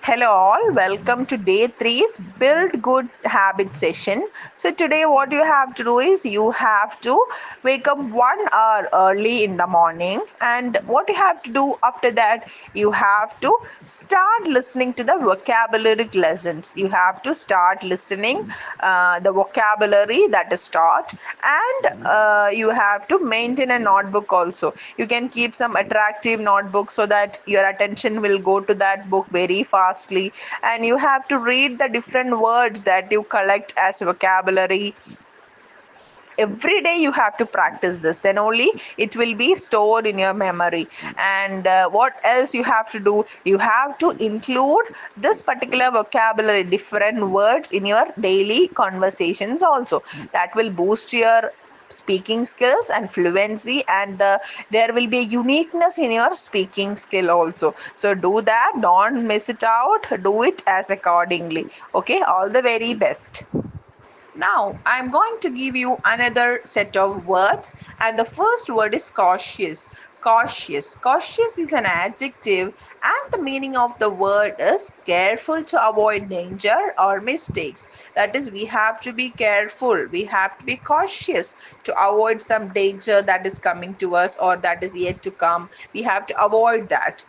Hello all, welcome to day three's Build Good Habit session. So today what you have to do is you have to wake up 1 hour early in the morning, and what you have to do after that, you have to start listening to the vocabulary lessons. You have to start listening the vocabulary that is taught, and you have to maintain a notebook also. You can keep some attractive notebook so that your attention will go to that book very fastly, and you have to read the different words that you collect as vocabulary. Every day you have to practice this, then only it will be stored in your memory. And what else you have to do, you have to include this particular vocabulary, different words, in your daily conversations also. That will boost your speaking skills and fluency, and there will be a uniqueness in your speaking skill also. So do that, don't miss it out, do it as accordingly. Okay, all the very best. Now, I'm going to give you another set of words, and the first word is cautious. Cautious. Cautious is an adjective, and the meaning of the word is careful to avoid danger or mistakes. That is, we have to be careful, we have to be cautious to avoid some danger that is coming to us or that is yet to come. We have to avoid that.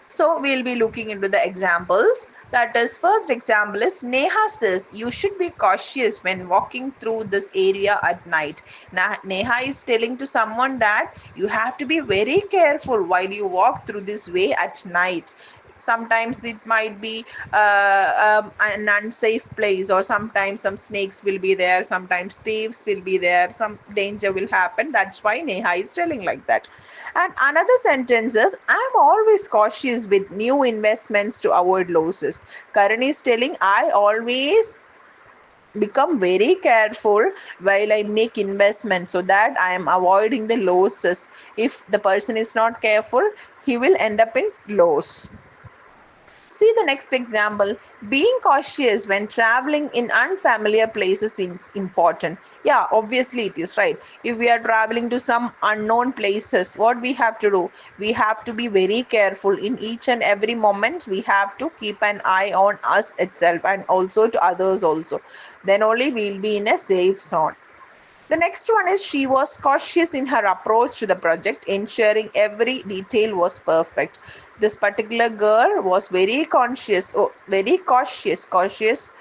So we'll be looking into the examples. That is, first example is Neha says you should be cautious when walking through this area at night. Neha is telling to someone that you have to be very careful while you walk through this way at night. Sometimes it might be an unsafe place, or sometimes some snakes will be there, sometimes thieves will be there, some danger will happen. That's why Neha is telling like that. And another sentence is, I'm always cautious with new investments to avoid losses. Karan is telling, I always become very careful while I make investments so that I am avoiding the losses. If the person is not careful, he will end up in loss. See the next example. Being cautious when traveling in unfamiliar places is important. Yeah, obviously it is, right? If we are traveling to some unknown places, what we have to do? We have to be very careful in each and every moment. We have to keep an eye on us itself and also to others also. Then only we will be in a safe zone. The next one is she was cautious in her approach to the project, ensuring every detail was perfect. This particular girl was very conscious, very cautious.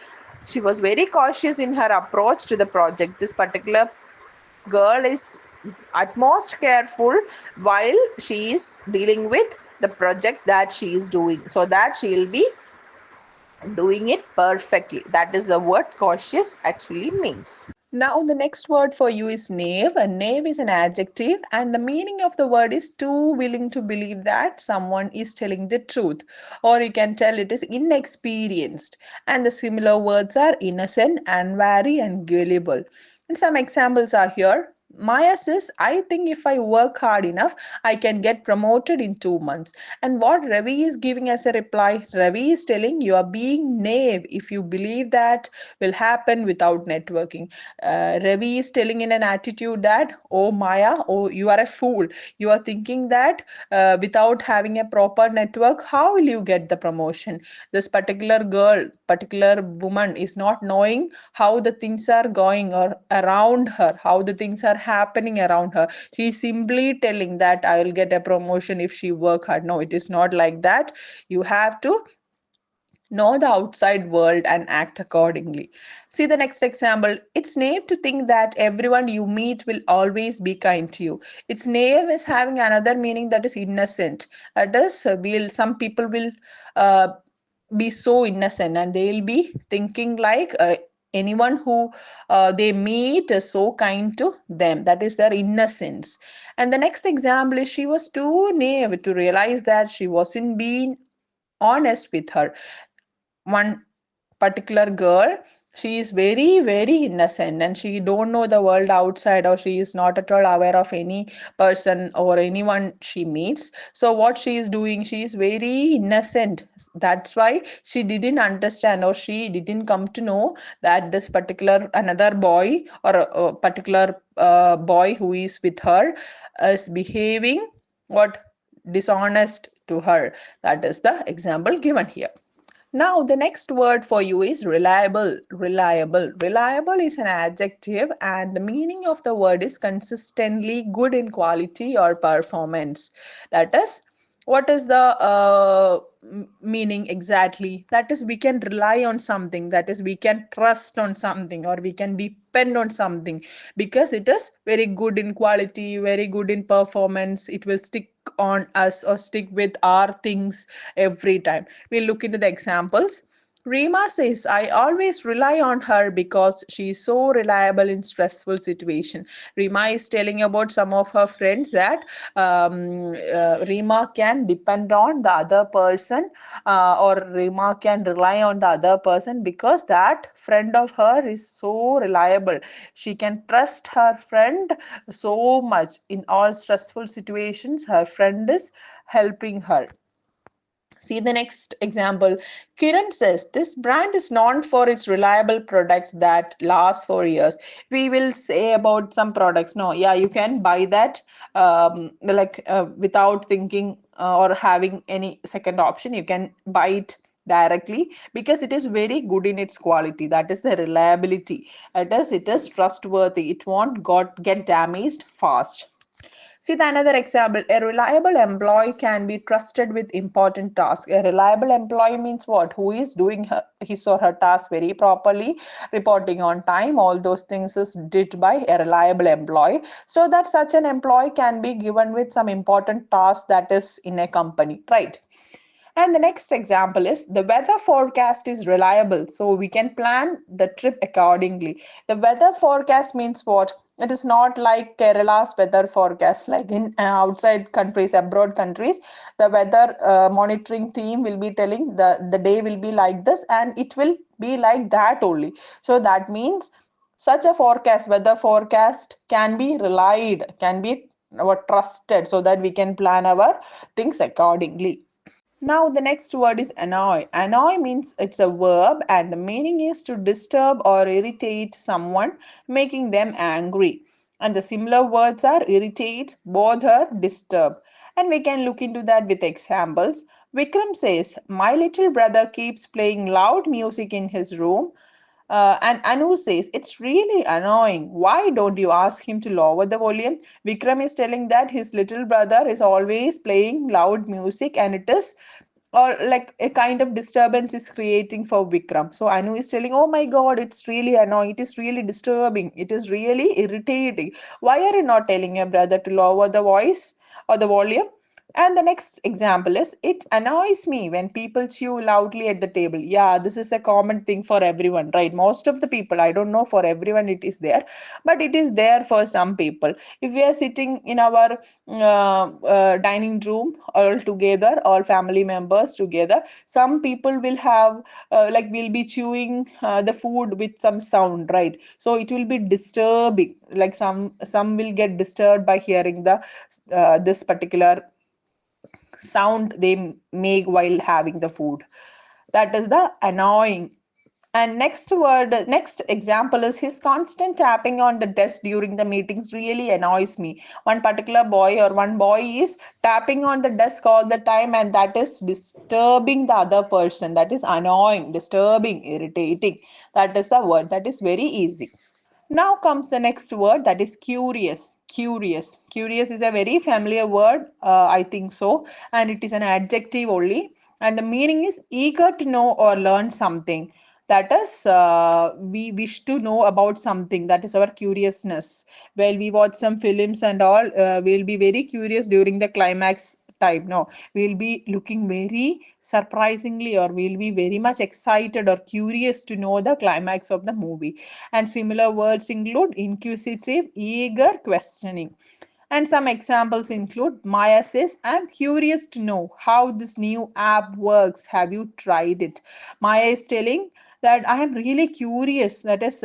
She was very cautious in her approach to the project. This particular girl is utmost careful while she is dealing with the project that she is doing, so that she will be doing it perfectly. That is the word cautious actually means. Now, the next word for you is knave. A knave is an adjective, and the meaning of the word is too willing to believe that someone is telling the truth, or you can tell it is inexperienced. And the similar words are innocent, unwary, and gullible. And some examples are here. Maya says, I think if I work hard enough, I can get promoted in 2 months. And what Ravi is giving as a reply, Ravi is telling you are being naive if you believe that will happen without networking. Ravi is telling in an attitude that, oh Maya, oh, you are a fool. You are thinking that without having a proper network, how will you get the promotion? This particular girl, particular woman is not knowing how the things are going or around her, how the things are happening around her. She is simply telling that I will get a promotion if she work hard. No, it is not like that. You have to know the outside world and act accordingly. See the next example. It's naive to think that everyone you meet will always be kind to you. It's naive is having another meaning, that is innocent. That is, will some people will uh, be so innocent and they'll be thinking like anyone who they meet is so kind to them. That is their innocence. And the next example is she was too naive to realize that she wasn't being honest with her. One particular girl, she is very innocent and she don't know the world outside, or she is not at all aware of any person or anyone she meets. So what she is doing, she is very innocent. That's why she didn't understand, or she didn't come to know that this particular another boy, or a particular boy who is with her, is behaving what dishonest to her. That is the example given here. Now, the next word for you is reliable. Reliable. Reliable is an adjective, and the meaning of the word is consistently good in quality or performance. That is, what is the meaning exactly? That is, we can rely on something, that is, we can trust on something, or we can depend on something because it is very good in quality, very good in performance. It will stick on us or stick with our things every time. We'll look into the examples. Rima says, I always rely on her because she is so reliable in stressful situation. Rima is telling about some of her friends that Rima can depend on the other person, or Rima can rely on the other person because that friend of her is so reliable. She can trust her friend so much. In all stressful situations, her friend is helping her. See the next example. Kiran says this brand is known for its reliable products that last for years. We will say about some products. No, yeah, you can buy that without thinking or having any second option. You can buy it directly because it is very good in its quality. That is the reliability. It is trustworthy. It won't get damaged fast. See the another example. A reliable employee can be trusted with important tasks. A reliable employee means what? Who is doing his or her task very properly, reporting on time. All those things is did by a reliable employee. So that such an employee can be given with some important task that is in a company, right? And the next example is the weather forecast is reliable, so we can plan the trip accordingly. The weather forecast means what? It is not like Kerala's weather forecast, like in outside countries, abroad countries. The weather monitoring team will be telling the day will be like this and it will be like that only. So that means such a forecast, weather forecast, can be relied, can be trusted so that we can plan our things accordingly. Now, the next word is annoy. Annoy means it's a verb and the meaning is to disturb or irritate someone, making them angry. And the similar words are irritate, bother, disturb. And we can look into that with examples. Vikram says, my little brother keeps playing loud music in his room. And Anu says, it's really annoying. Why don't you ask him to lower the volume? Vikram is telling that his little brother is always playing loud music and it is or like a kind of disturbance is creating for Vikram. So Anu is telling, oh my God, it's really annoying. It is really disturbing. It is really irritating. Why are you not telling your brother to lower the voice or the volume? And the next example is, it annoys me when people chew loudly at the table. Yeah, this is a common thing for everyone, right? Most of the people, I don't know for everyone it is there, but it is there for some people. If we are sitting in our dining room all together, all family members together, some people will have, will be chewing the food with some sound, right? So it will be disturbing. Like some will get disturbed by hearing the this particular sound they make while having the food. That is the annoying. And next example is his constant tapping on the desk during the meetings really annoys me. One particular boy or one boy is tapping on the desk all the time, and that is disturbing the other person. That is annoying, disturbing, irritating. That is the word. That is very easy. Now comes the next word, that is curious. Curious. Curious is a very familiar word, I think so, and it is an adjective only. And the meaning is eager to know or learn something. That is, we wish to know about something. That is our curiousness. While we watch some films and all, we'll be very curious during the climax time. No, we'll be looking very surprisingly, or we'll be very much excited or curious to know the climax of the movie. And similar words include inquisitive, eager, questioning. And some examples include Maya says, I'm curious to know how this new app works. Have you tried it? Maya is telling that I am really curious. That is,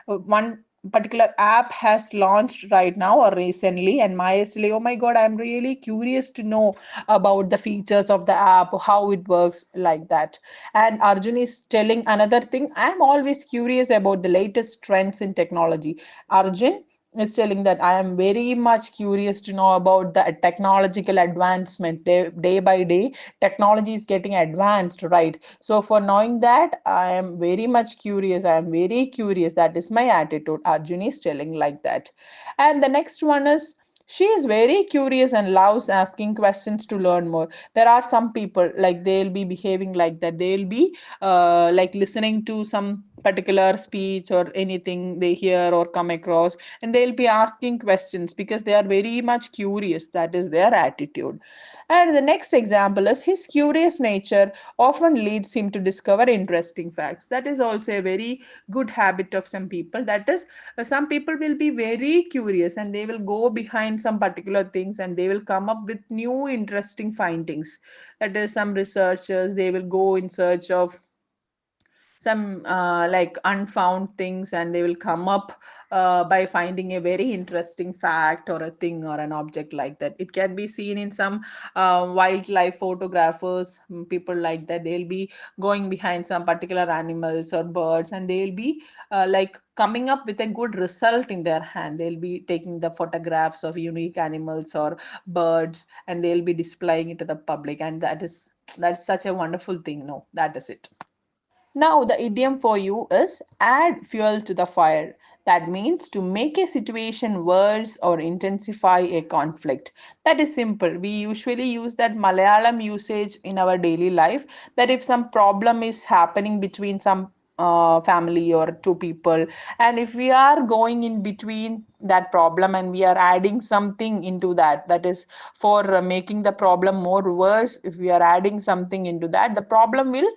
one particular app has launched right now or recently, and Maya is telling, oh my God, I'm really curious to know about the features of the app, how it works, like that. And Arjun is telling another thing, I'm always curious about the latest trends in technology. Arjun is telling that I am very much curious to know about the technological advancement. Day by day, technology is getting advanced, right? So, for knowing that, I am very much curious. I am very curious. That is my attitude. Arjun is telling like that. And the next one is she is very curious and loves asking questions to learn more. There are some people like they'll be behaving like that. They'll be like listening to some particular speech or anything they hear or come across, and they'll be asking questions because they are very much curious. That is their attitude. And the next example is his curious nature often leads him to discover interesting facts. That is also a very good habit of some people. That is, some people will be very curious and they will go behind some particular things and they will come up with new interesting findings. That is, some researchers, they will go in search of some like unfound things and they will come up by finding a very interesting fact or a thing or an object like that. It can be seen in some wildlife photographers, people like that. They'll be going behind some particular animals or birds and they'll be like coming up with a good result in their hand. They'll be taking the photographs of unique animals or birds and they'll be displaying it to the public, and that's such a wonderful thing. No, that is it. Now, the idiom for you is add fuel to the fire. That means to make a situation worse or intensify a conflict. That is simple. We usually use that Malayalam usage in our daily life, that if some problem is happening between some family or two people, and if we are going in between that problem and we are adding something into that, that is for making the problem more worse, if we are adding something into that, the problem will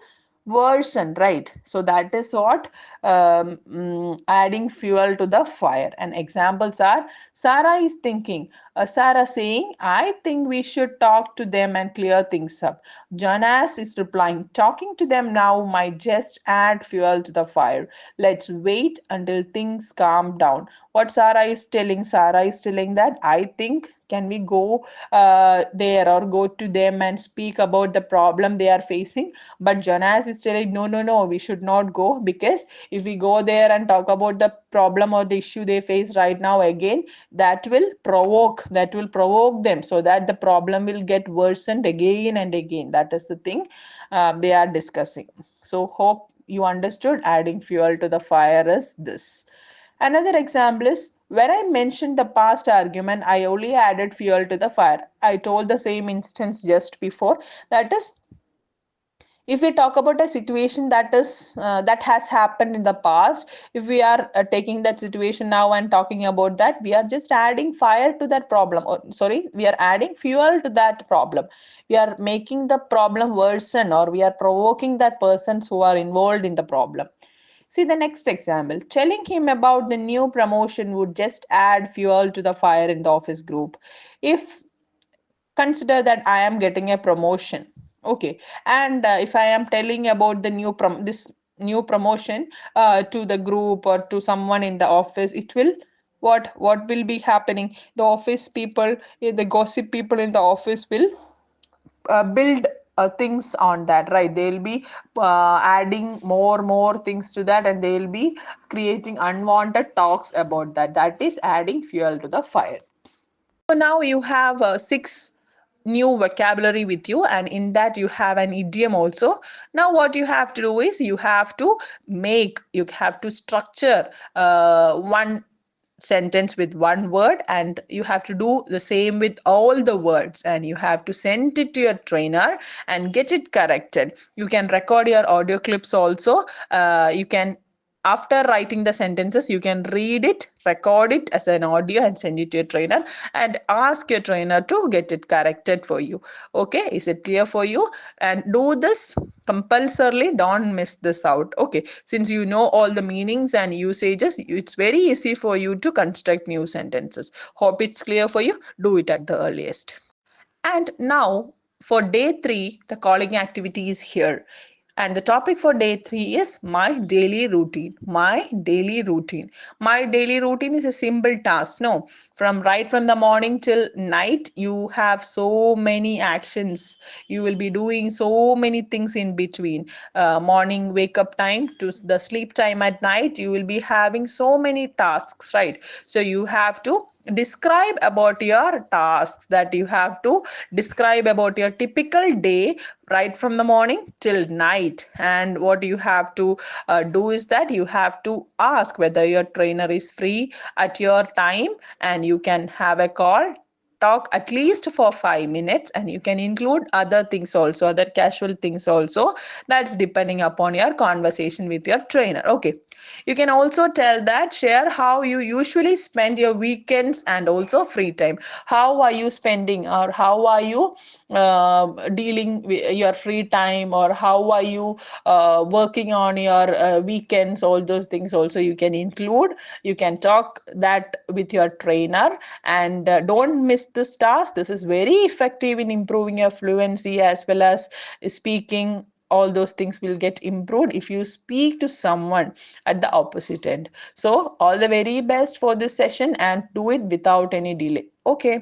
worsen, right? So that is what adding fuel to the fire. And examples are Sarah is thinking, Sarah saying, I think we should talk to them and clear things up. Jonas is replying, talking to them now might just add fuel to the fire. Let's wait until things calm down. What Sarah is telling? Sarah is telling that I think, can we go there or go to them and speak about the problem they are facing? But Jonas is telling, no, no, no, we should not go, because if we go there and talk about the problem or the issue they face right now again, that will provoke them, so that the problem will get worsened again and again. That is the thing they are discussing. So hope you understood adding fuel to the fire is this. Another example is when I mentioned the past argument, I only added fuel to the fire. I told the same instance just before. That is, if we talk about a situation that has happened in the past, if we are taking that situation now and talking about that, we are just adding fire to that problem, or sorry, we are adding fuel to that problem. We are making the problem worsen, or we are provoking that persons who are involved in the problem. See the next example. Telling him about the new promotion would just add fuel to the fire in the office group. If consider that I am getting a promotion, okay, and if I am telling about the this new promotion to the group or to someone in the office, it will, what will be happening? The office people, the gossip people in the office will build things on that, right? They'll be adding more things to that, and they'll be creating unwanted talks about that. That is adding fuel to the fire. So now you have six new vocabulary with you, and in that you have an idiom also. Now what you have to do is you have to structure one sentence with one word, and you have to do the same with all the words, and you have to send it to your trainer and get it corrected. You can record your audio clips also. You can, after writing the sentences, you can read it, record it as an audio and send it to your trainer, and ask your trainer to get it corrected for you. Okay, is it clear for you? And do this compulsorily, don't miss this out. Okay, since you know all the meanings and usages, it's very easy for you to construct new sentences. Hope it's clear for you. Do it at the earliest. And now for day 3, the calling activity is here. And the topic for day 3 is my daily routine. My daily routine. My daily routine is a simple task. No, from the morning till night, you have so many actions. You will be doing so many things in between. Morning wake up time to the sleep time at night, you will be having so many tasks, right? So you have to describe about your tasks, that you have to describe about your typical day right from the morning till night. And what you have to do is that you have to ask whether your trainer is free at your time, and you can have a call, talk at least for 5 minutes, and you can include other things also, other casual things also. That's depending upon your conversation with your trainer. Okay, you can also tell that, share how you usually spend your weekends and also free time. How are you spending, or how are you dealing with your free time, or how are you working on your weekends? All those things also you can include. You can talk that with your trainer. And don't miss this task. This is very effective in improving your fluency as well as speaking. All those things will get improved if you speak to someone at the opposite end. So all the very best for this session, and do it without any delay. Okay.